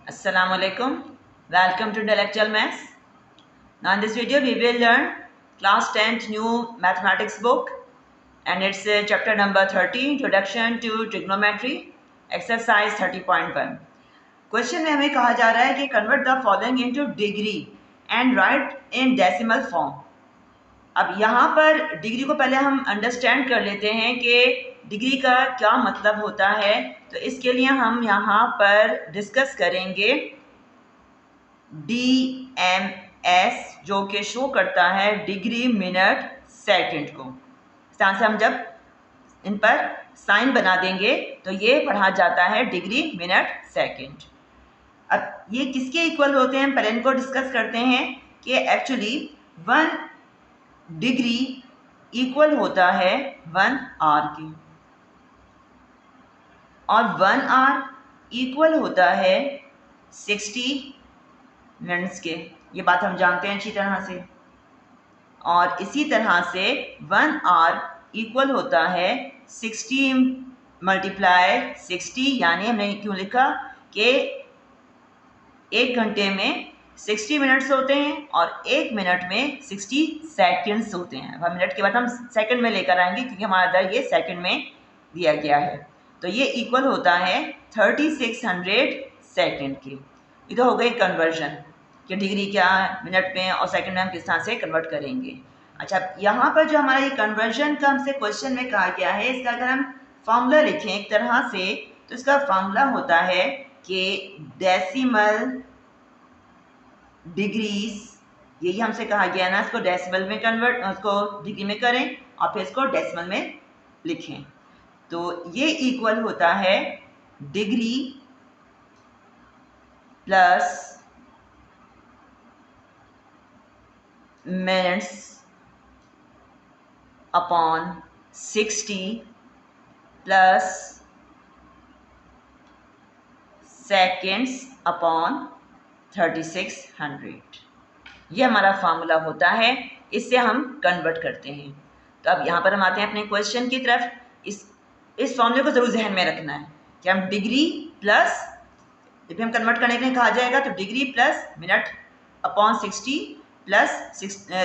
Assalamu alaikum. Welcome to Intellectual Maths. Now in this video we will learn class 10th new mathematics book and it's chapter number 30 Introduction to Trigonometry exercise 30.1. Question में हमें कहा जा रहा है कि convert the following into degree and write in decimal form. अब यहाँ पर डिग्री को पहले हम अंडरस्टैंड कर लेते हैं कि डिग्री का क्या मतलब होता है। तो इसके लिए हम यहाँ पर डिस्कस करेंगे DMS जो कि शो करता है डिग्री मिनट सेकंड को। इस तरह से हम जब इन पर साइन बना देंगे तो ये पढ़ा जाता है डिग्री मिनट सेकंड। अब ये किसके इक्वल होते हैं, पहले इनको डिस्कस करते हैं कि एक्चुअली 1 डिग्री इक्वल होता है 1 आर के और 1 आर इक्वल होता है 60 मिनट्स के। ये बात हम जानते हैं अच्छी तरह से। और इसी तरह से 1 आर इक्वल होता है 60 मल्टीप्लाई 60, यानी हमने क्यों लिखा कि 1 घंटे में 60 मिनट्स होते हैं और 1 मिनट में 60 सेकंड्स होते हैं। अब मिनट के बाद हम सेकंड में लेकर आएंगे क्योंकि हमारा दर ये सेकंड में दिया गया है। तो ये इक्वल होता है 3600 सेकंड के। ये तो हो गई कन्वर्जन कि डिग्री क्या मिनट में और सेकंड में हम किस तरह से कन्वर्ट करेंगे। अच्छा, यहाँ पर जो हमारा ये कन्वर्जन का हमसे क्वेश्चन में कहा गया है, इसका अगर हम फॉर्मूला लिखें एक तरह से तो इसका फॉर्मूला होता है कि डेसिमल डिग्रीज, यही हमसे कहा गया ना, इसको डेसिमल में कन्वर्ट, उसको डिग्री में करें और फिर इसको डेसिमल में लिखें। तो ये इक्वल होता है degree plus minutes upon 60 plus seconds upon 3600। ये हमारा फार्मूला होता है, इससे हम कन्वर्ट करते हैं। तो अब यहाँ पर हम आते हैं अपने क्वेश्चन की तरफ। इस फॉर्मूले को ज़रूर जहन में रखना है कि हम डिग्री प्लस, जब हम कन्वर्ट करने के लिए कहा जाएगा तो degree plus minute upon 60 plus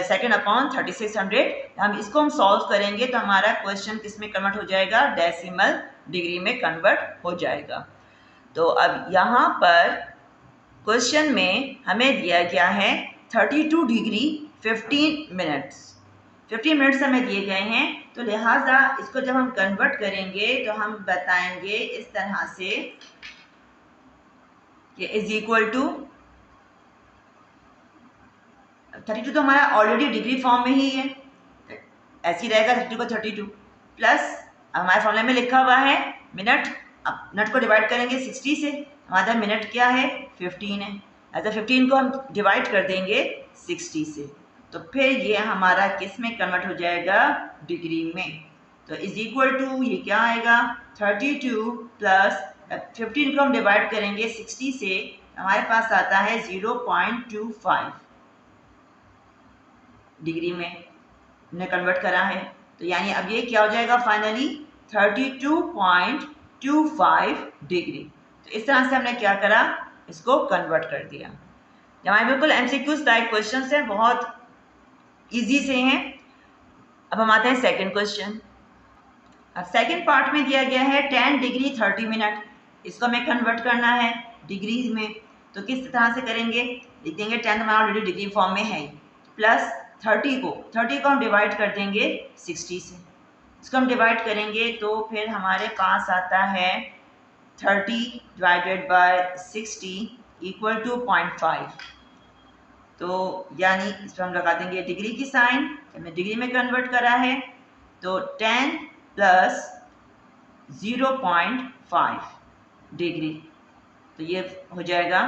second upon 3600, हम इसको हम सॉल्व करेंगे तो हमारा क्वेश्चन किस में कन्वर्ट हो जाएगा, डेसिमल डिग्री में कन्वर्ट हो जाएगा। तो अब यहाँ पर क्वेश्चन में हमें दिया गया है 32 डिग्री 15 मिनट्स हमें दिए गए हैं। तो लिहाजा इसको जब हम कन्वर्ट करेंगे तो हम बताएंगे इस तरह से कि इज इक्वल टू 32 तो हमारा ऑलरेडी डिग्री फॉर्म में ही है, ऐसे ही रहेगा 32 को 32 प्लस हमारे फॉर्मूले में लिखा हुआ है मिनट। अब मिनट को डिवाइड करेंगे 60 से, हमारा मिनट क्या है 15 है। ऐसा 15 को हम डिवाइड कर देंगे 60 से, तो फिर ये हमारा किस में कन्वर्ट हो जाएगा, डिग्री में। तो इज इक्वल टू ये क्या आएगा 32 प्लस 15 को हम डिवाइड करेंगे 60 से, हमारे पास आता है 0.25 डिग्री में हमने कन्वर्ट करा है। तो यानी अब ये क्या हो जाएगा फाइनली 32.25 डिग्री। तो इस तरह से हमने क्या करा, इसको कन्वर्ट कर दिया। हमारे बिल्कुल एमसीक्यूज टाइप क्वेश्चन हैं, बहुत इजी से हैं। अब हम आते हैं सेकंड क्वेश्चन। अब सेकंड पार्ट में दिया गया है 10 डिग्री 30 मिनट, इसको हमें कन्वर्ट करना है डिग्रीज में। तो किस तरह से करेंगे, लिख देंगे 10 हमारा ऑलरेडी डिग्री फॉर्म में है, प्लस 30 को हम डिवाइड कर देंगे 60 से, इसको हम डिवाइड करेंगे तो फिर हमारे पास आता है 30 डिवाइडेड बाय 60 इक्वल टू 0.5। तो यानी इस पर हम लगा देंगे डिग्री की साइन, हमने डिग्री में कन्वर्ट करा है। तो 10 प्लस 0.5 डिग्री, तो ये हो जाएगा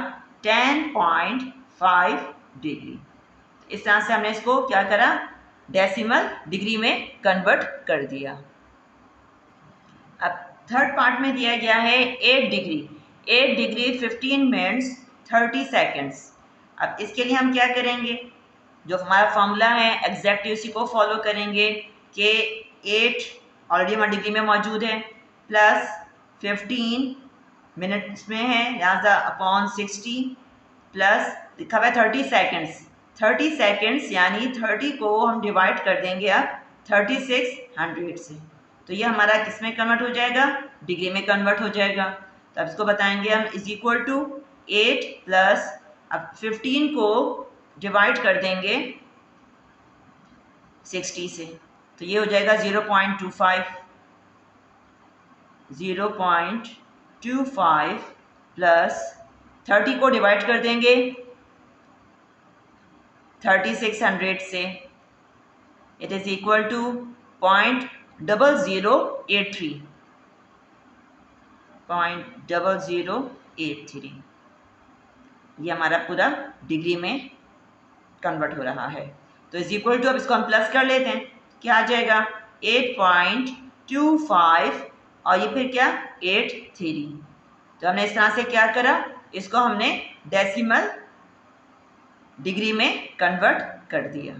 10.5 डिग्री। इस तरह से हमने इसको क्या करा, डेसिमल डिग्री में कन्वर्ट कर दिया। अब थर्ड पार्ट में दिया गया है 8 डिग्री 15 मिनट्स 30 सेकंड्स। अब इसके लिए हम क्या करेंगे, जो हमारा फॉर्मूला है एग्जैक्टली उसी को फॉलो करेंगे कि 8 ऑलरेडी हमारी डिग्री में मौजूद है प्लस 15 मिनट्स में है, लिहाजा अपॉन 60 प्लस लिखा हुआ है 30 सेकेंड्स। 30 सेकेंड्स यानी 30 को हम डिवाइड कर देंगे अब 3600 से, तो ये हमारा किस में कन्वर्ट हो जाएगा, डिग्री में कन्वर्ट हो जाएगा। तो अब इसको बताएंगे हम इज इक्वल टू 8 प्लस, अब 15 को डिवाइड कर देंगे 60 से, तो ये हो जाएगा 0.25 प्लस 30 को डिवाइड कर देंगे 3600 से, इट इज इक्वल टू 0.0083 ये हमारा पूरा डिग्री में कन्वर्ट हो रहा है। तो इज इक्वल टू, अब इसको हम प्लस कर लेते हैं, क्या आ जाएगा 8.25 और ये फिर क्या 83। तो हमने इस तरह से क्या करा, इसको हमने डेसिमल डिग्री में कन्वर्ट कर दिया।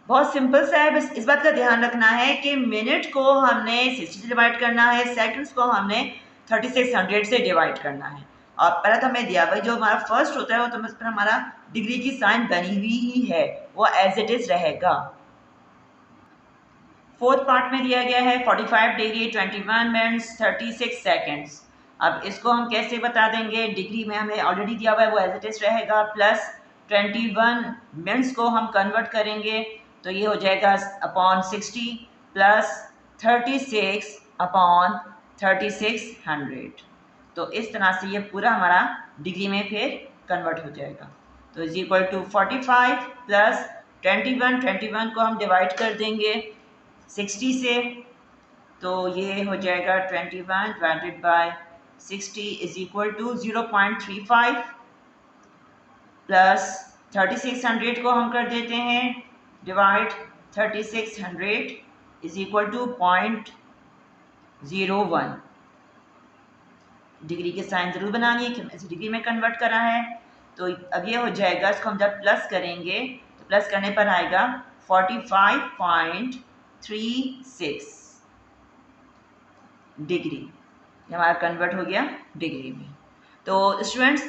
बहुत सिंपल सा है, बस इस बात का ध्यान रखना है कि मिनट को हमने 60 से डिवाइड करना है, सेकंड्स को हमने 3600 से डिवाइड करना है। और पहले तो हमें दिया भाई जो हमारा फर्स्ट होता है वो तो उस पर हमारा डिग्री की साइन बनी हुई ही है, वो एज इट इज रहेगा। फोर्थ पार्ट में दिया गया है 45 डिग्री 21 मिनट्स 36 सेकेंड्स। अब इसको हम कैसे बता देंगे, डिग्री में हमें ऑलरेडी दिया हुआ है वो एज इट इज रहेगा, प्लस 21 मिनट्स को हम कन्वर्ट करेंगे तो ये हो जाएगा अपॉन 60 प्लस 36 अपॉन 3600। तो इस तरह से ये पूरा हमारा डिग्री में फिर कन्वर्ट हो जाएगा। तो इज इक्वल टू 45 प्लस 21 को हम डिवाइड कर देंगे 60 से, तो ये हो जाएगा 21 divided by 60 is equal to 0.35 plus 3600 को हम कर देते हैं divide 3600 is equal to 0.01। Degree के साइन जरूर बनानी है कि हमने डिग्री में कन्वर्ट करा है। तो अब ये हो जाएगा, इसको हम जब प्लस करेंगे तो प्लस करने पर आएगा 45.36 डिग्री, ये हमारा कन्वर्ट हो गया डिग्री में। तो स्टूडेंट्स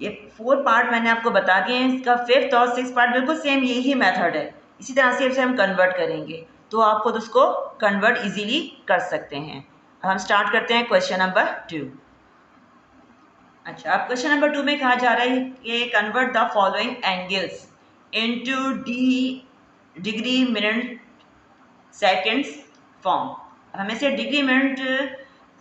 ये 4 पार्ट मैंने आपको बता दिए हैं, इसका 5th और 6th पार्ट बिल्कुल सेम यही मेथड है, इसी तरह से इसे हम कन्वर्ट करेंगे तो आप खुद उसको कन्वर्ट इजीली कर सकते हैं। हम स्टार्ट करते हैं क्वेश्चन नंबर 2। अच्छा, अब क्वेश्चन नंबर 2 में कहा जा रहा है कि convert the following angles into degree minute seconds form. हमें से डिग्री मिनट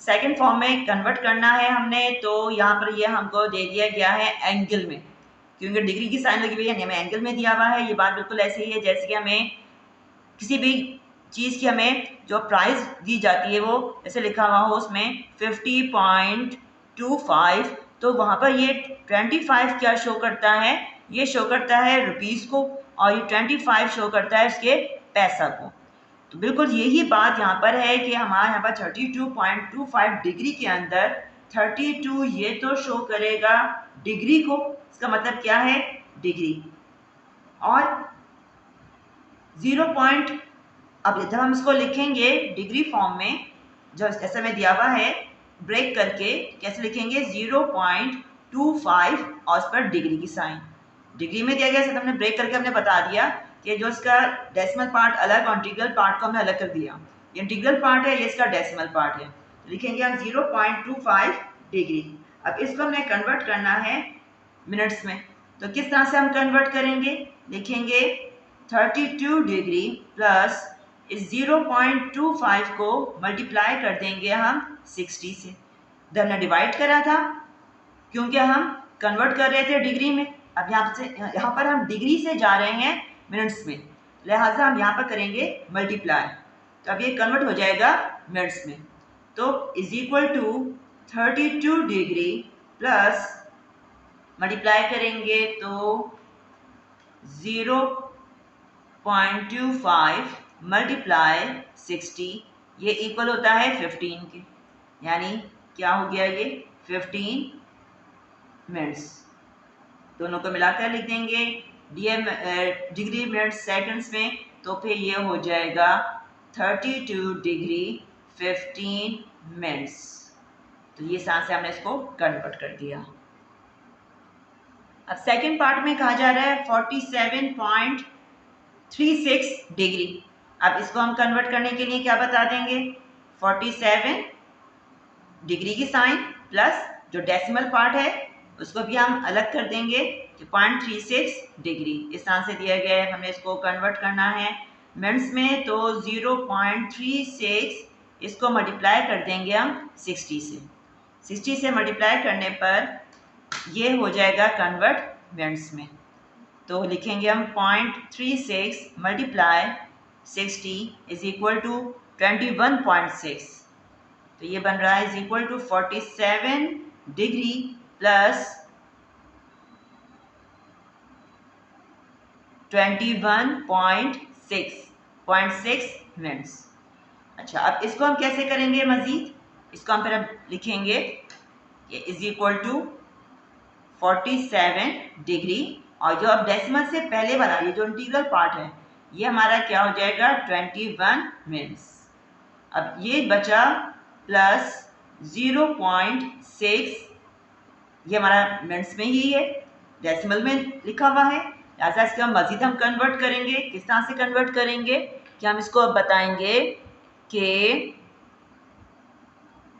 सेकंड फॉर्म में कन्वर्ट करना है हमने, तो यहाँ पर ये हमको दे दिया गया है एंगल में, क्योंकि डिग्री की साइन लगी हुई है, हमें एंगल में दिया हुआ है। ये बात बिल्कुल ऐसे ही है जैसे कि हमें किसी भी चीज़ की हमें जो प्राइस दी जाती है वो जैसे लिखा हुआ हो उसमें 50.25, तो वहाँ पर ये 25 क्या शो करता है, ये शो करता है रुपीज़ को, और ये 25 शो करता है उसके पैसा को। तो बिल्कुल यही बात यहाँ पर है कि हमारे यहाँ पर 32.25 डिग्री के अंदर 32 ये तो शो करेगा डिग्री को, इसका मतलब क्या है डिग्री, और 0. अब जब हम इसको लिखेंगे डिग्री फॉर्म में जो ऐसा में दिया हुआ है ब्रेक करके कैसे लिखेंगे 0.25 और उस पर डिग्री की साइन, डिग्री में दिया गया है, हमने ब्रेक करके हमने बता दिया कि जो इसका डेसिमल पार्ट अलग और इंटीग्रल पार्ट को हमने अलग कर दिया, ये इंटीग्रल पार्ट है, ये इसका डेसिमल पार्ट है, तो लिखेंगे हम 0.25 डिग्री। अब इसको हमने कन्वर्ट करना है मिनट्स में, तो किस तरह से हम कन्वर्ट करेंगे, लिखेंगे 32 डिग्री प्लस इस 0.25 को मल्टीप्लाई कर देंगे हम 60 से, जब हमने डिवाइड करा था क्योंकि हम कन्वर्ट कर रहे थे डिग्री में, अब यहाँ पर हम डिग्री से जा रहे हैं मिनट्स में, लिहाजा हम यहाँ पर करेंगे मल्टीप्लाई, तो अब ये कन्वर्ट हो जाएगा मिनट्स में। तो is equal to 32 degree plus multiply करेंगे तो 0.25 मल्टीप्लाई 60, ये इक्वल होता है 15 के, यानी क्या हो गया ये 15 मिनट्स। दोनों को मिलाकर लिख देंगे डिग्री मिनट सेकंड्स में, तो फिर ये हो जाएगा 32 डिग्री 15 मिनट्स। तो ये साथ से हमने इसको कन्वर्ट कर दिया। अब सेकंड पार्ट में कहा जा रहा है 47.36 डिग्री। अब इसको हम कन्वर्ट करने के लिए क्या बता देंगे, 47 डिग्री की साइन प्लस जो डेसिमल पार्ट है उसको भी हम अलग कर देंगे, 0.36 डिग्री इस तरह से दिया गया है। हमें इसको कन्वर्ट करना है मिनट्स में, तो 0.36 इसको मल्टीप्लाई कर देंगे हम 60 से। 60 से मल्टीप्लाई करने पर ये हो जाएगा कन्वर्ट मिनट्स में। तो लिखेंगे हम 0.36 मल्टीप्लाई 60 इज इक्वल टू 21.6। तो ये बन रहा है is equal to 47 degree plus 21.6 minutes. अच्छा, अब इसको हम कैसे करेंगे मजीद, इसको हम फिर अब लिखेंगे इज इक्वल टू 47 डिग्री, और जो अब डेसिमल से पहले वाला ये जो इंटीग्रल पार्ट है ये हमारा क्या हो जाएगा 21 मिनट्स। अब ये बचा प्लस 0.6, ये हमारा मिनट्स में ही है, डेसिमल में लिखा हुआ है, ऐसा इसका मजीद हम कन्वर्ट करेंगे। किस तरह से कन्वर्ट करेंगे कि हम इसको अब बताएंगे कि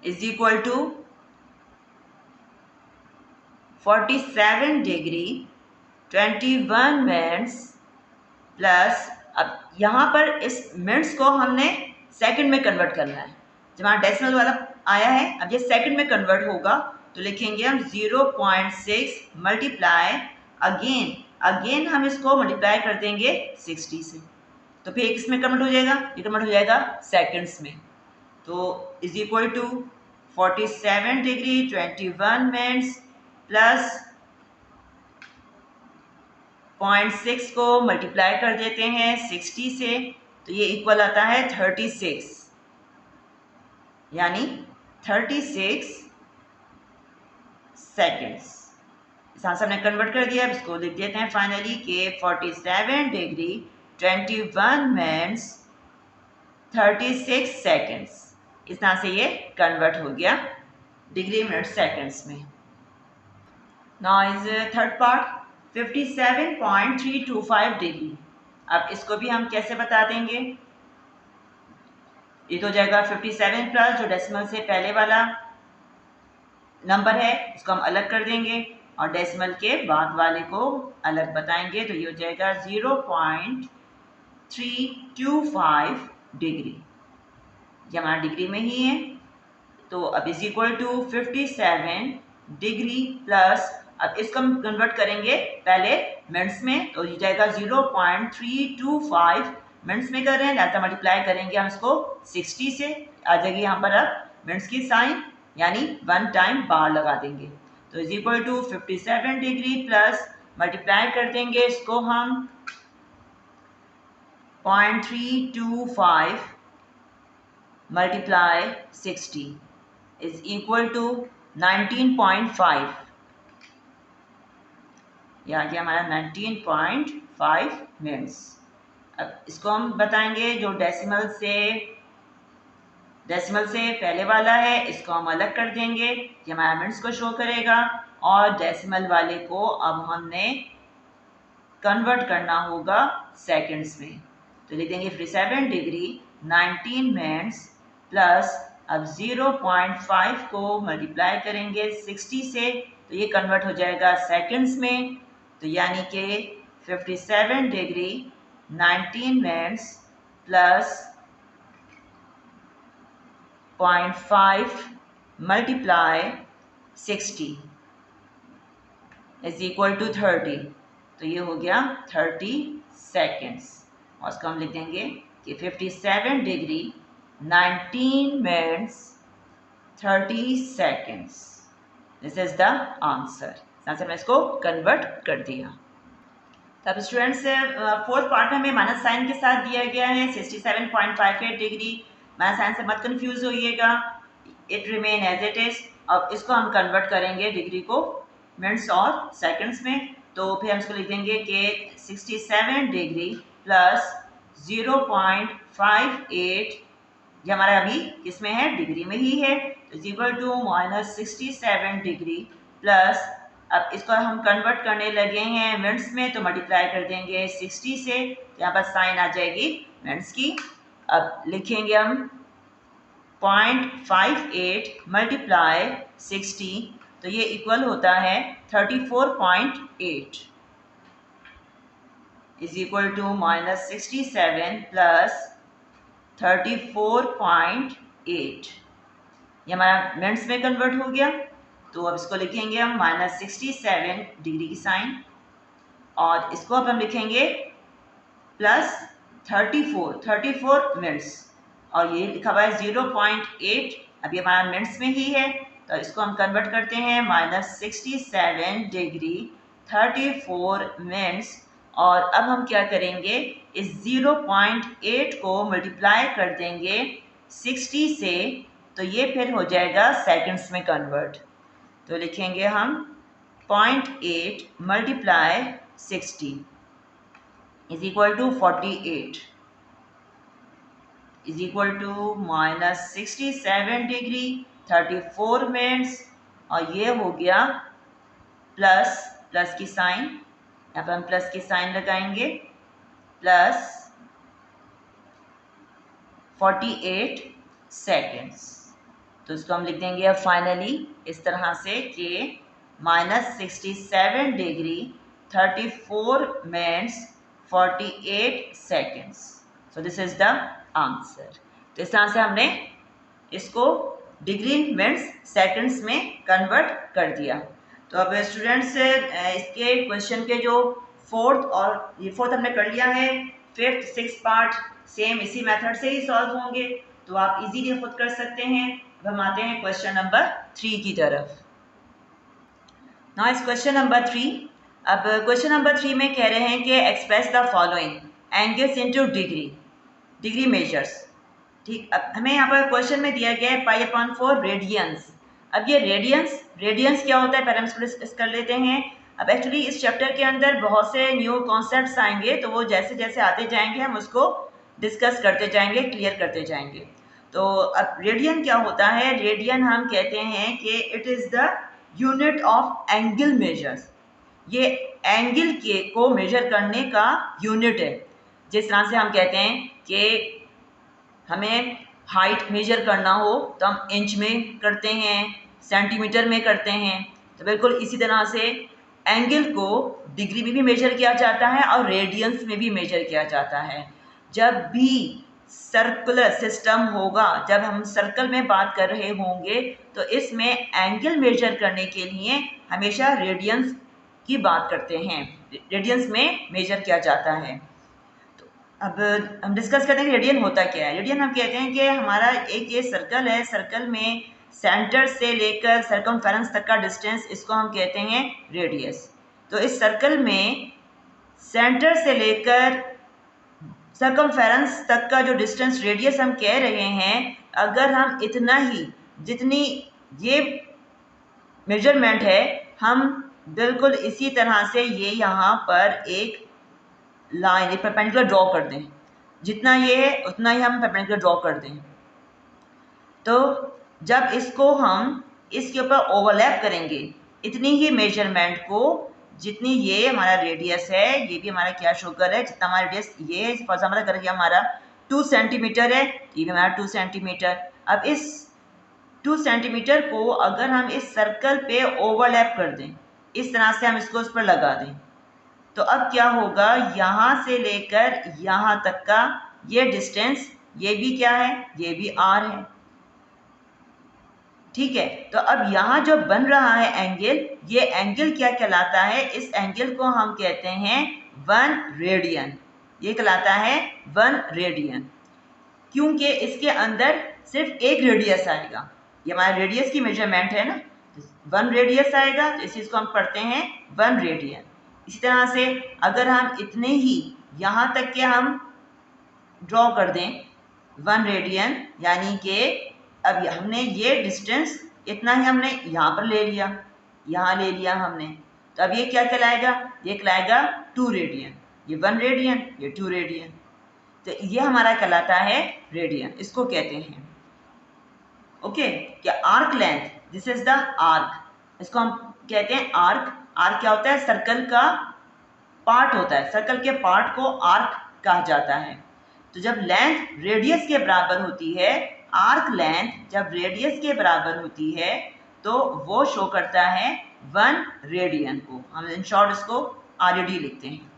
is equal to 47 degree 21 minutes plus, अब यहाँ पर इस मिनट्स को हमने सेकंड में कन्वर्ट करना है। जब हमारा डेसिमल वाला आया है, अब ये सेकंड में कन्वर्ट होगा तो लिखेंगे हम 0.6 मल्टीप्लाई अगेन हम इसको मल्टीप्लाई कर देंगे 60 से, तो फिर किस में कन्वर्ट हो जाएगा, ये कन्वर्ट हो जाएगा सेकंड्स में। तो is equal to 47 degree 21 minutes plus 0.6 को मल्टीप्लाई कर देते हैं 60 से, तो ये इक्वल आता है 36, यानी 36 सेकेंड्स। इस आंसर हमने कन्वर्ट कर दिया। अब इसको लिख देते हैं फाइनली कि 47 डिग्री 21 मिनट्स 36 सेकेंड्स। इस तरह से ये कन्वर्ट हो गया डिग्री मिनट सेकेंड्स में। Now is third part 57.325 degree. अब इसको भी हम कैसे बता देंगे, ये तो हो जाएगा 57 प्लस जो डेसिमल से पहले वाला नंबर है इसको हम अलग कर देंगे और डेसिमल के बाद वाले को अलग बताएंगे, तो ये हो जाएगा 0.325 डिग्री। ये हमारा डिग्री में ही है। तो अब is equal to 57 degree plus, अब इसको हम कन्वर्ट करेंगे पहले मिनट्स में, तो ये जाएगा 0.325 मिनट्स में कर रहे हैं, लिहाजा मल्टीप्लाई करेंगे हम इसको 60 से, आ जाएगी यहाँ पर अब मिनट्स की साइन, यानी 1 टाइम बार लगा देंगे। तो is equal to 57 degree plus multiply कर देंगे इसको हम 0.325 मल्टीप्लाई 60 इज इक्वल टू 19.5, या ये हमारा 19.5 मिनट्स। अब इसको हम बताएंगे जो डेसिमल से पहले वाला है इसको हम अलग कर देंगे, ये हमारा मिनट्स को शो करेगा, और डेसिमल वाले को अब हमने कन्वर्ट करना होगा सेकंड्स में। तो लिख देंगे 57 डिग्री 19 मिनट्स प्लस, अब 0.5 को मल्टीप्लाई करेंगे 60 से, तो ये कन्वर्ट हो जाएगा सेकंड्स में, तो यानी कि 57 degree 19 minutes plus 0.5 multiply 60 is equal to 30, तो ये हो गया 30 सेकेंड्स। और उसको हम लिख देंगे कि 57 degree 19 minutes 30 seconds, this is the answer. Answer में इसको कन्वर्ट कर दिया। तब स्टूडेंट्स फोर्थ पार्ट में हमें माइनस साइन के साथ दिया गया है 67.58 डिग्री। माइनस साइन से मत कंफ्यूज होइएगा, it remain as it is. अब इसको हम कन्वर्ट करेंगे डिग्री को मिनट्स और सेकंड्स में, तो फिर हम इसको लिख देंगे कि 67 डिग्री प्लस 0.58, ये हमारा अभी किसमें है, डिग्री में ही है, is equal to -67 degree plus, अब इसको हम कन्वर्ट करने लगे हैं मिनट्स में, तो मल्टीप्लाई कर देंगे 60 से, यहाँ पर साइन आ जाएगी मिनट्स की। अब लिखेंगे हम 0.58 मल्टीप्लाई 60, तो ये इक्वल होता है 34.8 इज इक्वल टू -67 प्लस 34.8, ये हमारा मिनट्स में कन्वर्ट हो गया। तो अब इसको लिखेंगे हम -67 डिग्री की साइन, और इसको अब हम लिखेंगे प्लस 34 मिनट्स, और ये लिखा हुआ है 0.8, अब ये हमारा मिनट्स में ही है, तो इसको हम कन्वर्ट करते हैं -67 डिग्री 34 मिनट्स, और अब हम क्या करेंगे, इस 0.8 को मल्टीप्लाई कर देंगे 60 से, तो ये फिर हो जाएगा सेकंड्स में कन्वर्ट। तो लिखेंगे हम 0.8 multiply 60 is equal to 48 is equal to -67 degree 34 minutes, और ये हो गया प्लस की साइन, यहाँ पर हम प्लस की साइन लगाएंगे, प्लस 48 सेकेंड्स। तो इसको हम लिख देंगे अब फाइनली इस तरह से कि -67 degree 34 minutes 48 seconds. So this is the answer. तो इस तरह से हमने इसको डिग्री मिनट्स सेकेंड्स में कन्वर्ट कर दिया। तो अब स्टूडेंट्स इसके क्वेश्चन के जो फोर्थ हमने कर लिया है, फिफ्थ सिक्स पार्ट सेम इसी मेथड से ही सॉल्व होंगे, तो आप इजीली खुद कर सकते हैं। अब हम आते हैं क्वेश्चन नंबर 3 की तरफ। नाउ इस क्वेश्चन नंबर 3, अब क्वेश्चन नंबर 3 में कह रहे हैं कि express the following angles into degree measures. ठीक, अब हमें यहाँ पर क्वेश्चन में दिया गया है π/4 रेडियंस। अब ये रेडियंस क्या होता है पहले हम इसको डिस्कस कर लेते हैं। अब एक्चुअली इस चैप्टर के अंदर बहुत से न्यू कॉन्सेप्ट्स आएंगे, तो वो जैसे जैसे आते जाएंगे हम उसको डिस्कस करते जाएंगे, क्लियर करते जाएंगे। तो अब रेडियन क्या होता है, रेडियन हम कहते हैं कि it is the unit of angle measures, ये एंगल को मेजर करने का यूनिट है। जिस तरह से हम कहते हैं कि हमें हाइट मेजर करना हो तो हम इंच में करते हैं, सेंटीमीटर में करते हैं, तो बिल्कुल इसी तरह से एंगल को डिग्री में भी मेजर किया जाता है और रेडियंस में भी मेजर किया जाता है। जब भी सर्कुलर सिस्टम होगा, जब हम सर्कल में बात कर रहे होंगे, तो इसमें एंगल मेजर करने के लिए हमेशा रेडियंस की बात करते हैं, रेडियंस में मेजर किया जाता है। तो अब हम डिस्कस करते हैं कि रेडियन होता क्या है। रेडियन हम कहते हैं कि हमारा एक ये सर्कल है, सर्कल में सेंटर से लेकर सर्कमफेरेंस तक का डिस्टेंस, इसको हम कहते हैं रेडियस। तो इस सर्कल में सेंटर से लेकर सर्कमफेरेंस तक का जो डिस्टेंस रेडियस हम कह रहे हैं, अगर हम इतना ही, जितनी ये मेजरमेंट है, हम बिल्कुल इसी तरह से ये यहाँ पर एक लाइन, एक परपेंडिकुलर ड्रॉ कर दें, जितना ये है उतना ही हम परपेंडिकुलर ड्रॉ कर दें। तो जब इसको हम इसके ऊपर ओवरलैप करेंगे, इतनी ही मेजरमेंट को, जितनी ये हमारा रेडियस है, ये भी हमारा क्या शो कर है, जितना हमारा रेडियस ये है, फॉर एग्जाम्पल अगर ये हमारा 2 सेंटीमीटर है, ये भी हमारा 2 सेंटीमीटर। अब इस 2 सेंटीमीटर को अगर हम इस सर्कल पे ओवरलैप कर दें, इस तरह से हम इसको उस पर लगा दें, तो अब क्या होगा, यहाँ से लेकर यहाँ तक का ये डिस्टेंस, ये भी क्या है, ये भी r है। ठीक है, तो अब यहाँ जो बन रहा है एंगल, ये एंगल क्या कहलाता है, इस एंगल को हम कहते हैं 1 रेडियन। ये कहलाता है 1 रेडियन, क्योंकि इसके अंदर सिर्फ एक रेडियस आएगा। ये हमारा रेडियस की मेजरमेंट है ना, 1 रेडियस आएगा, तो इस चीज़ को हम पढ़ते हैं 1 रेडियन। इसी तरह से अगर हम इतने ही यहाँ तक के हम ड्रॉ कर दें 1 रेडियन, यानी कि अब हमने ये डिस्टेंस इतना ही हमने यहाँ पर ले लिया, यहाँ ले लिया हमने, तो अब ये क्या कहलाएगा, ये कहलाएगा 2 रेडियन। ये 1 रेडियन, ये 2 रेडियन, तो ये हमारा कहलाता है रेडियन, इसको कहते हैं। ओके, क्या arc length, this is the arc, इसको हम कहते हैं आर्क। आर्क क्या होता है, सर्कल का पार्ट होता है, सर्कल के पार्ट को आर्क कहा जाता है। तो जब लेंथ रेडियस के बराबर होती है, आर्क लेंथ जब रेडियस के बराबर होती है तो वो शो करता है 1 रेडियन को। हम इन शॉर्ट इसको RD लिखते हैं।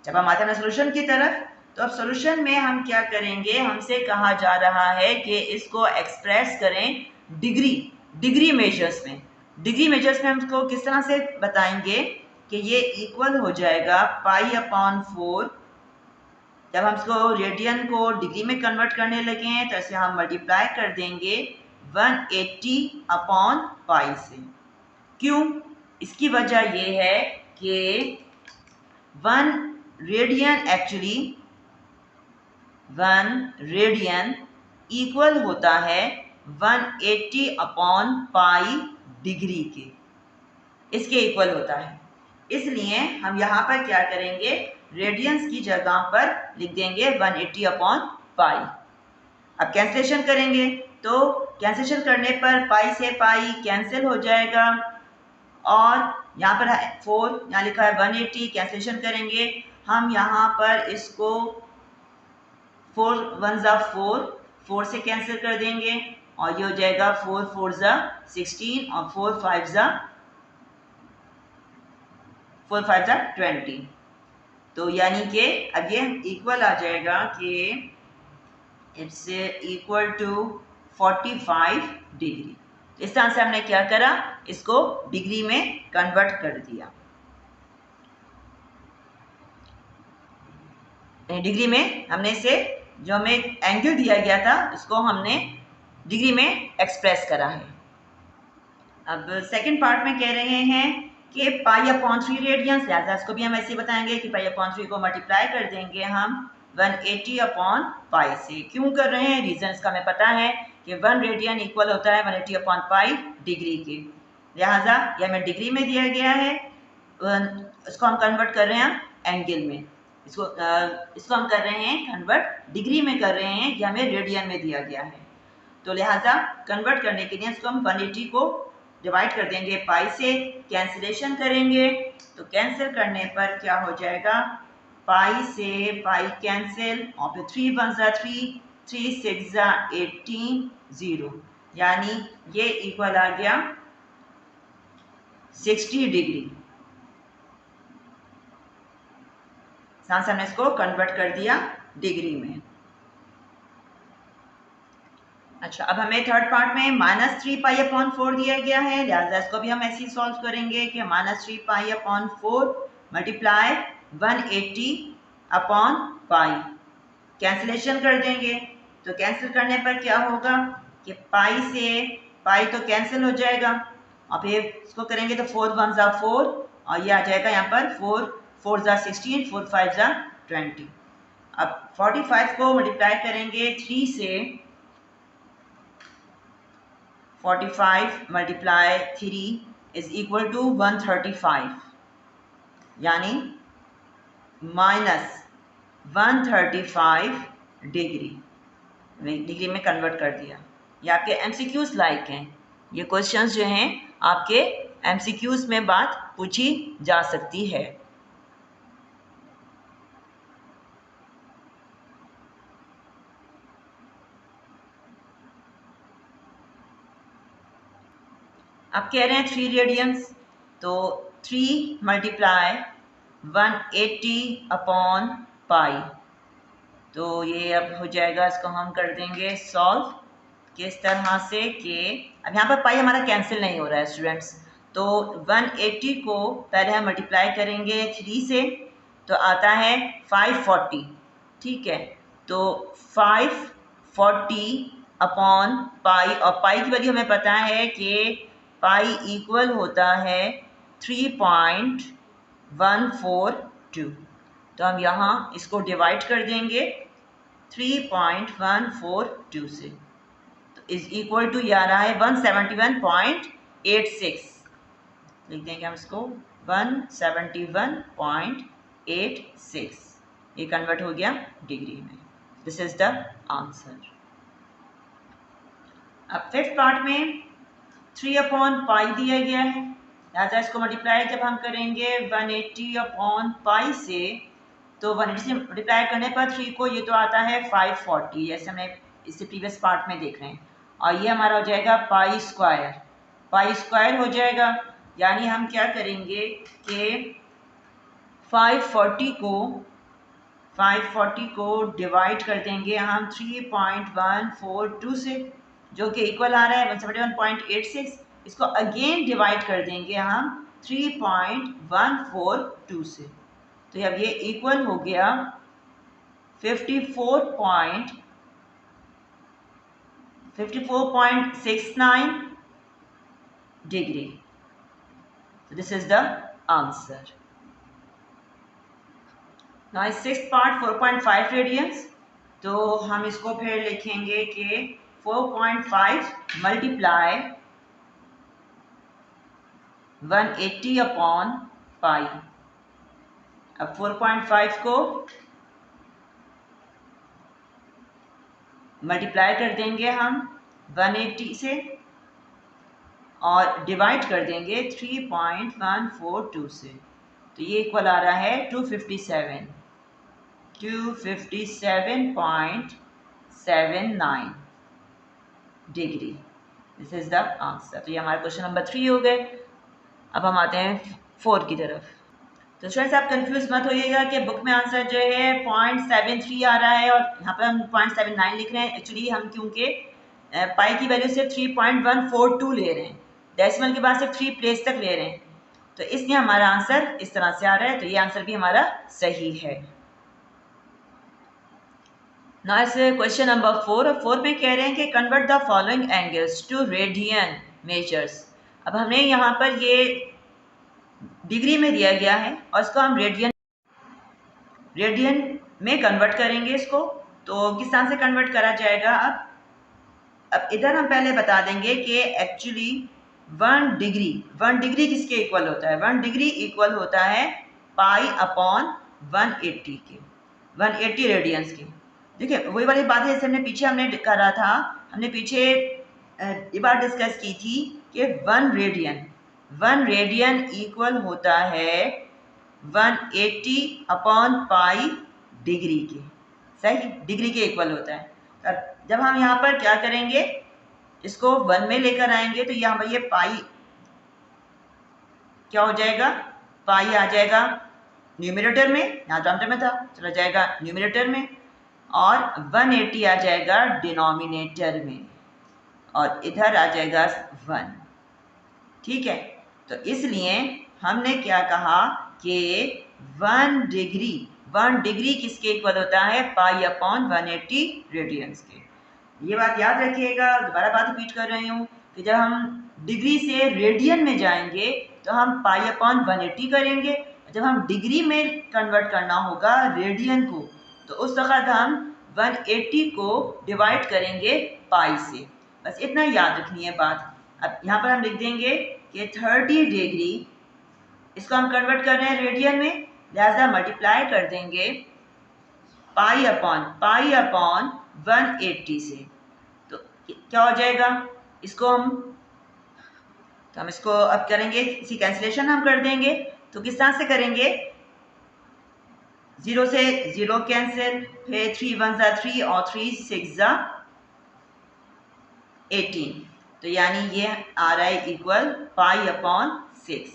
जब हम आते हैं सोल्यूशन की तरफ, तो अब सोल्यूशन में हम क्या करेंगे, हमसे कहा जा रहा है कि इसको एक्सप्रेस करें डिग्री मेजर्स में। डिग्री मेजर्स में हम इसको किस तरह से बताएंगे कि ये इक्वल हो जाएगा π/4। जब हम इसको रेडियन को डिग्री में कन्वर्ट करने लगे हैं तो ऐसे हम मल्टीप्लाई कर देंगे 180/π से। क्यों? इसकी वजह ये है कि 1 रेडियन इक्वल होता है 180/π डिग्री के, इसके इक्वल होता है। इसलिए हम यहाँ पर क्या करेंगे, रेडियंस की जगह पर लिख देंगे 180/π। अब कैंसिलेशन करेंगे तो कैंसिलेशन करने पर पाई से पाई कैंसिल हो जाएगा और यहाँ पर 4, यहाँ लिखा है 180, कैंसिलेशन करेंगे हम यहाँ पर इसको 4 1 ज़ा 4 से कैंसिल कर देंगे और ये हो जाएगा 4 4 ज़ा 16 और 4 5 ज़ा 20। तो यानी कि अब ये इक्वल आ जाएगा कि इट्स इक्वल टू 45 डिग्री। इस तरह से हमने क्या करा, इसको डिग्री में कन्वर्ट कर दिया। डिग्री में हमने इसे, जो हमें एंगल दिया गया था उसको हमने डिग्री में एक्सप्रेस करा है। अब सेकंड पार्ट में कह रहे हैं कि π/3 रेडियंस, लिहाजा इसको भी हम ऐसे बताएंगे कि π/3 को मल्टीप्लाई कर देंगे हम 180/π से। क्यों कर रहे हैं, रीजन इसका हमें पता है कि 1 रेडियन इक्वल होता है 180/π डिग्री के, लिहाजा ये हमें डिग्री में दिया गया है, इसको हम कन्वर्ट कर रहे हैं एंगल में। इसको हम कर रहे हैं कन्वर्ट, डिग्री में कर रहे हैं, ये हमें रेडियन में दिया गया है। तो लिहाजा कन्वर्ट करने के लिए इसको हम 180 को डिवाइड कर देंगे पाई से, कैंसिलेशन करेंगे तो कैंसिल करने पर क्या हो जाएगा, पाई से पाई कैंसिल और फिर 3 1 ज़ा 3, 3 6 ज़ा 18, 0, यानी ये इक्वल आ गया 60 डिग्री। सांस हमने इसको कन्वर्ट कर दिया डिग्री में। अच्छा, अब हमें थर्ड पार्ट में -3π/4 दिया गया है, लिहाजा इसको भी हम ऐसे ही सॉल्व करेंगे कि -3π/4 मल्टीप्लाई 180/π, कैंसिलेशन कर देंगे तो कैंसिल करने पर क्या होगा कि पाई से पाई तो कैंसिल हो जाएगा और फिर इसको करेंगे तो 4 1 ज़ा 4 और ये आ जाएगा यहाँ पर 4 4 ज़ा 16, 4 5 ज़ा 20। अब 45 को मल्टीप्लाई करेंगे 3 से, 45 मल्टीप्लाई 3 इज इक्वल टू 135, यानी -135 डिग्री में कन्वर्ट कर दिया। ये आपके MCQs लाइक हैं, ये क्वेश्चंस जो हैं आपके MCQs में बात पूछी जा सकती है। अब कह रहे हैं 3 रेडियंस, तो 3 मल्टीप्लाई 180/π, तो ये अब हो जाएगा, इसको हम कर देंगे सॉल्व किस तरह से कि अब यहाँ पर पाई हमारा कैंसिल नहीं हो रहा है स्टूडेंट्स, तो 180 को पहले हम मल्टीप्लाई करेंगे 3 से तो आता है 540, ठीक है, तो 540/π और पाई की वैल्यू हमें पता है कि पाई इक्वल होता है 3.142, तो हम यहाँ इसको डिवाइड कर देंगे 3.142 से, तो इज इक्वल टू ये आ रहा है 171.86, लिख देंगे हम इसको 171.86, ये कन्वर्ट हो गया डिग्री में। This is the answer. अब फिफ्थ पार्ट में 3/पाई दिया गया है, लिहाजा इसको मल्टीप्लाई जब हम करेंगे 180/पाई से, तो 180 से मल्टीप्लाई करने पर 3 को ये तो आता है 540, जैसे हमें इससे प्रीवियस पार्ट में देख रहे हैं, और ये हमारा हो जाएगा पाई स्क्वायर हो जाएगा। यानी हम क्या करेंगे कि 540 को डिवाइड कर देंगे हम 3.142 से, जो कि इक्वल आ रहा है 171.86। इसको अगेन डिवाइड कर देंगे हम 3.142 से, तो अब ये इक्वल हो गया 54.69 degree. So this is the answer. Now sixth part 4.5 radians, तो हम इसको फिर लिखेंगे कि 4.5 मल्टीप्लाई 180/पाई। अब 4.5 को मल्टीप्लाई कर देंगे हम 180 से और डिवाइड कर देंगे 3.142 से, तो ये इक्वल आ रहा है 257.79 degree. This is the answer. तो ये हमारा क्वेश्चन नंबर 3 हो गए। अब हम आते हैं 4 की तरफ। तो स्टूडेंट्स आप कंफ्यूज मत होइएगा कि बुक में आंसर जो है 0.73 आ रहा है और यहाँ पर हम 0.79 लिख रहे हैं। एक्चुअली हम क्योंकि पाई की वैल्यू सिर्फ 3.142 ले रहे हैं, डेसिमल के बाद सिर्फ 3 प्लेस तक ले रहे हैं, तो इसलिए हमारा आंसर इस तरह से आ रहा है। तो ये आंसर भी हमारा सही है। ना इस क्वेश्चन नंबर 4 में कह रहे हैं कि convert the following angles to radian measures. अब हमने यहाँ पर ये डिग्री में दिया गया है और इसको हम रेडियन में कन्वर्ट करेंगे इसको। तो किस तरह से कन्वर्ट करा जाएगा? अब इधर हम पहले बता देंगे कि एक्चुअली 1 डिग्री किसके इक्वल होता है? 1 डिग्री इक्वल होता है पाई/180 के, 180 रेडियंस के। देखिए वही वाली बात है जैसे हमने करा था, हमने पीछे ये बात डिस्कस की थी कि 1 रेडियन इक्वल होता है 180/पाई डिग्री के, सही, डिग्री के इक्वल होता है। जब हम यहाँ पर क्या करेंगे, इसको 1 में लेकर आएंगे, तो यहाँ पर ये पाई क्या हो जाएगा? पाई आ जाएगा न्यूमरेटर में, यहाँ डिनोमिनेटर में था, चला जाएगा न्यूमरेटर में, और 180 आ जाएगा डिनोमिनेटर में, और इधर आ जाएगा 1। ठीक है, तो इसलिए हमने क्या कहा कि 1 डिग्री किसके इक्वल होता है? पाई/180 रेडियंस के। ये बात याद रखिएगा, दोबारा बात रिपीट कर रही हूँ कि जब हम डिग्री से रेडियन में जाएंगे तो हम पाई/180 करेंगे। जब हम डिग्री में कन्वर्ट करना होगा रेडियन को, तो उस वक्त हम 180 को डिवाइड करेंगे पाई से। बस इतना याद रखनी है बात। अब यहाँ पर हम लिख देंगे कि 30 डिग्री, इसको हम कन्वर्ट कर रहे हैं रेडियन में, लिहाजा मल्टीप्लाई कर देंगे पाई/180 से, तो क्या हो जाएगा? हम इसको अब करेंगे, इसी कैंसिलेशन हम कर देंगे। तो किस तरह से करेंगे? 0 से 0 कैंसिल, फिर 3 1 ज़ा 3 और 3 6 ज़ा 18, तो यानी ये आ रहा है इक्वल पाई/6।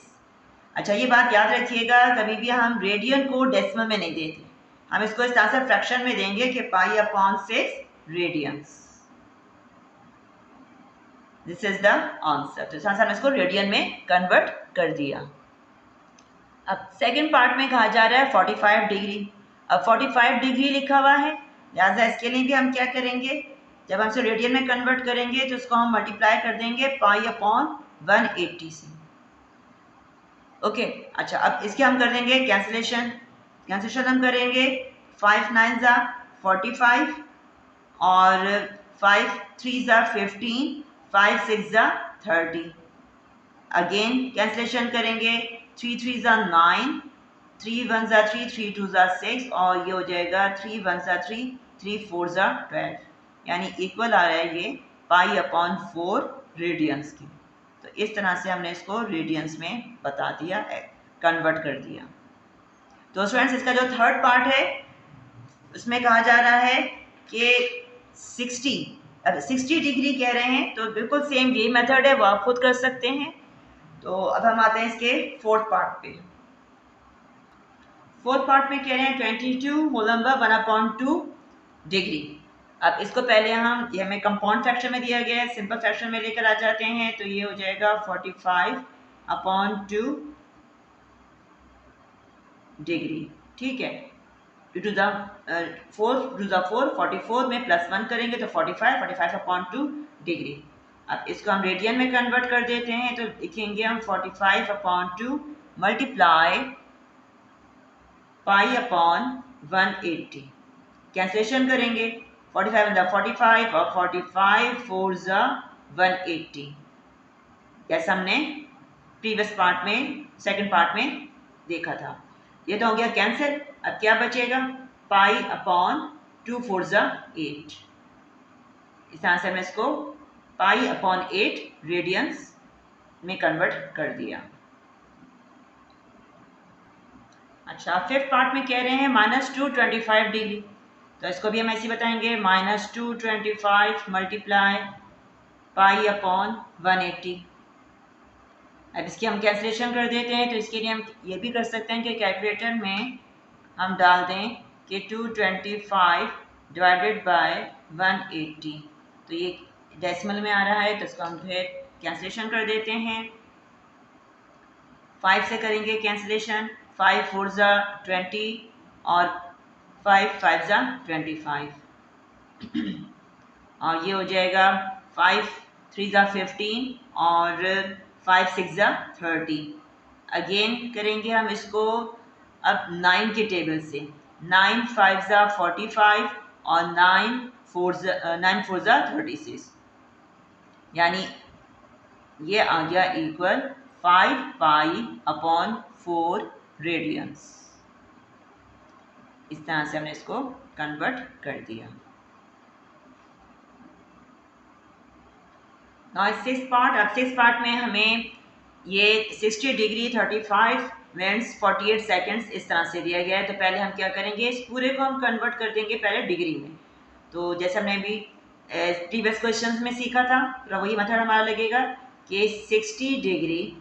अच्छा ये बात याद रखिएगा, कभी भी हम रेडियन को डेसिमल में नहीं देते, हम इसको इस तरह से फ्रैक्शन में देंगे कि पाई/6 radians. This is the answer. तो इस तरह से हमने इसको रेडियन में कन्वर्ट कर दिया। अब सेकंड पार्ट में कहा जा रहा है 45 डिग्री। अब 45 डिग्री लिखा हुआ है, लिहाजा इसके लिए भी हम क्या करेंगे, जब हम इसे रेडियन में कन्वर्ट करेंगे तो इसको हम मल्टीप्लाई कर देंगे पाई/180 से। ओके, अच्छा अब इसके हम कर देंगे कैंसिलेशन हम करेंगे। 5 9 ज़ा 45 और 5 3 ज़ा 15, 5 6 ज़ा 30। अगेन कैंसिलेशन करेंगे, 3 3 ज़ा 9, 3 1 ज़ा 3, 3 2 ज़ा 6, और ये हो जाएगा 3 1 ज़ा 3, 3 4 ज़ा 12, यानी इक्वल आ रहा है ये पाई अपॉन 4 रेडियंस की। तो इस तरह से हमने इसको रेडियंस में बता दिया, कन्वर्ट कर दिया। तो स्टूडेंट्स इसका जो थर्ड पार्ट है उसमें कहा जा रहा है कि 60 डिग्री कह रहे हैं, तो बिल्कुल सेम ये मेथड है, वो आप खुद कर सकते हैं। तो अब हम आते हैं इसके फोर्थ पार्ट पे। फोर्थ पार्ट में कह रहे हैं 22 होल नंबर 1/2 डिग्री। अब इसको पहले हम, ये हमें कंपाउंड फ्रैक्शन में दिया गया है, सिंपल फ्रैक्शन में लेकर आ जाते हैं। तो ये हो जाएगा 45/2 डिग्री, ठीक है। 2 to the 4 to the 4 44 में +1 करेंगे तो 45/2 डिग्री। अब इसको हम रेडियन में कन्वर्ट कर देते हैं, तो लिखेंगे हम 45/2 मल्टीप्लाई पाई अपॉन 180। कैंसलेशन करेंगे, 45 45 और 45 4 180, जैसा हमने प्रीवियस पार्ट में, सेकंड पार्ट में देखा था। ये तो हो गया कैंसिल। अब क्या बचेगा, पाई अपॉन 2 4 8। इस तरह से हमने इसको पाई अपॉन 8 रेडियंस में कन्वर्ट कर दिया। अच्छा, फिफ्थ पार्ट में कह रहे हैं -225 डिग्री। तो इसको भी हम ऐसे बताएंगे, -225 मल्टीप्लाई पाई अपॉन 180। अब इसकी हम कैंसलेशन कर देते हैं। तो इसके लिए हम ये भी कर सकते हैं कि कैलकुलेटर में हम डाल दें कि 225 डिवाइडेड बाय 180। तो ये डेसिमल में आ रहा है, तो इसको हम फिर कैंसलेशन कर देते हैं। 5 से करेंगे कैंसलेशन, 5 4 20 और 5 5 25 और ये हो जाएगा 5 3 15 और 5 6 30। अगेन करेंगे हम इसको अब 9 के टेबल से, 9 5 45 और 9 4 36, यानी ये आ गया इक्वल 5 पाई अपॉन 4 रेडियंस। इस तरह से हमने इसको कन्वर्ट कर दिया। सिक्स पार्ट में हमें ये 60 डिग्री 35 मिनट्स 48 सेकंड्स इस तरह से दिया गया है। तो पहले हम क्या करेंगे, इस पूरे को हम कन्वर्ट कर देंगे पहले डिग्री में। तो जैसे हमने अभी प्रीवियस क्वेश्चंस में सीखा था, तो वही मेथड हमारा लगेगा कि 60 डिग्री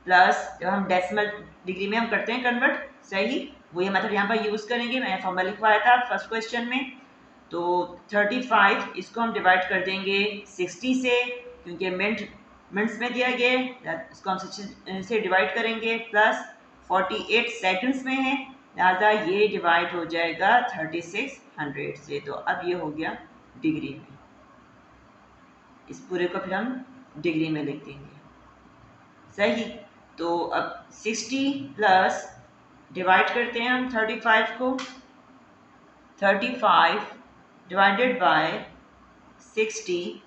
प्लस, जब हम डेसिमल डिग्री में हम करते हैं कन्वर्ट, सही वही मेथड यहाँ पर यूज़ करेंगे। मैंने फॉर्मूला लिखवाया था फर्स्ट क्वेश्चन में। तो 35 इसको हम डिवाइड कर देंगे 60 से, क्योंकि मिनट्स में दिया गया है, इसको हम 60 से डिवाइड करेंगे, प्लस 48 सेकंड्स में है, लिहाजा ये डिवाइड हो जाएगा 3600 से। तो अब ये हो गया डिग्री में। इस पूरे को फिर हम डिग्री में लिख देंगे, सही। तो अब 60 प्लस डिवाइड करते हैं हम 35 को, 35 डिवाइडेड बाय 60,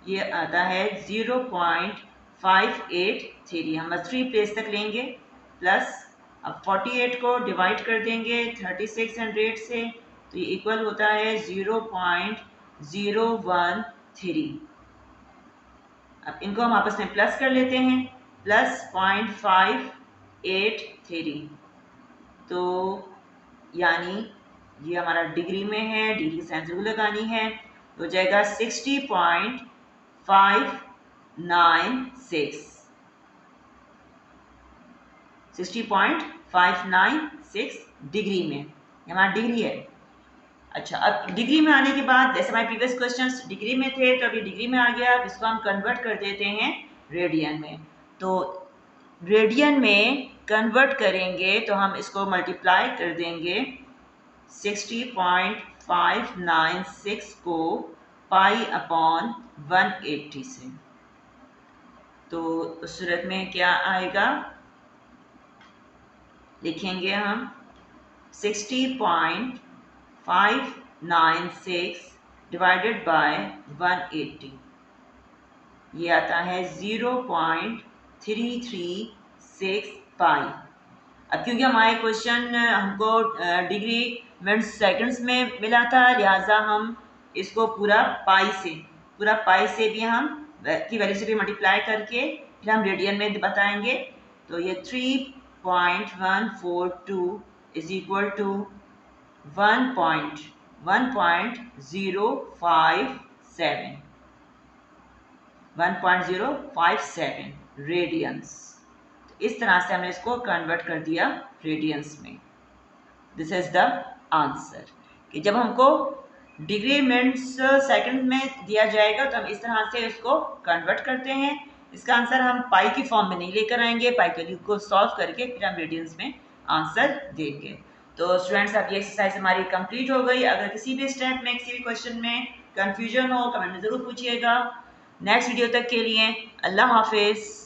ये आता है 0.583। हम बस 3 प्लेस तक लेंगे, प्लस अब 48 को डिवाइड कर देंगे 3600 से, तो ये इक्वल होता है 0.013। अब इनको हम आपस में प्लस कर लेते हैं, प्लस 0.583। तो यानी ये हमारा डिग्री में है, डिग्री की साइन जरूर लगानी है, तो जाएगा 60.596 60.596 डिग्री में, हमारा डिग्री है। अच्छा, अब डिग्री में आने के बाद, जैसे हमारे प्रीवियस क्वेश्चंस डिग्री में थे, तो अभी डिग्री में आ गया। अब इसको हम कन्वर्ट कर देते हैं रेडियन में। तो रेडियन में कन्वर्ट करेंगे तो हम इसको मल्टीप्लाई कर देंगे 60.596 को पाई अपॉन 180 से। तो उस सूरत में क्या आएगा, लिखेंगे हम 60.596 डिवाइडेड बाय 180, ये आता है 0.336 पाई। अब क्योंकि हमारे क्वेश्चन हमको डिग्री मिनट्स सेकंड्स में मिला था, लिहाजा हम इसको पूरा पाई से, पूरा पाई से भी हम की वैल्यू से भी मल्टीप्लाई करके फिर हम रेडियन में बताएंगे। तो ये 3.142 इज इक्वल टू 1.057 रेडियंस। इस तरह से हमने इसको कन्वर्ट कर दिया रेडियंस में। दिस इज द आंसर कि जब हमको डिग्री मिनट्स सेकंड में दिया जाएगा तो हम इस तरह से इसको कन्वर्ट करते हैं। इसका आंसर हम पाई की फॉर्म में नहीं लेकर आएंगे, पाई वैल्यू को सॉल्व करके फिर हम रेडियंस में आंसर देंगे। तो स्टूडेंट्स अब ये एक्सरसाइज हमारी कंप्लीट हो गई। अगर किसी भी स्टेप में किसी भी क्वेश्चन में कंफ्यूजन हो कमेंट में ज़रूर पूछिएगा। नेक्स्ट वीडियो तक के लिए अल्लाह हाफिज़।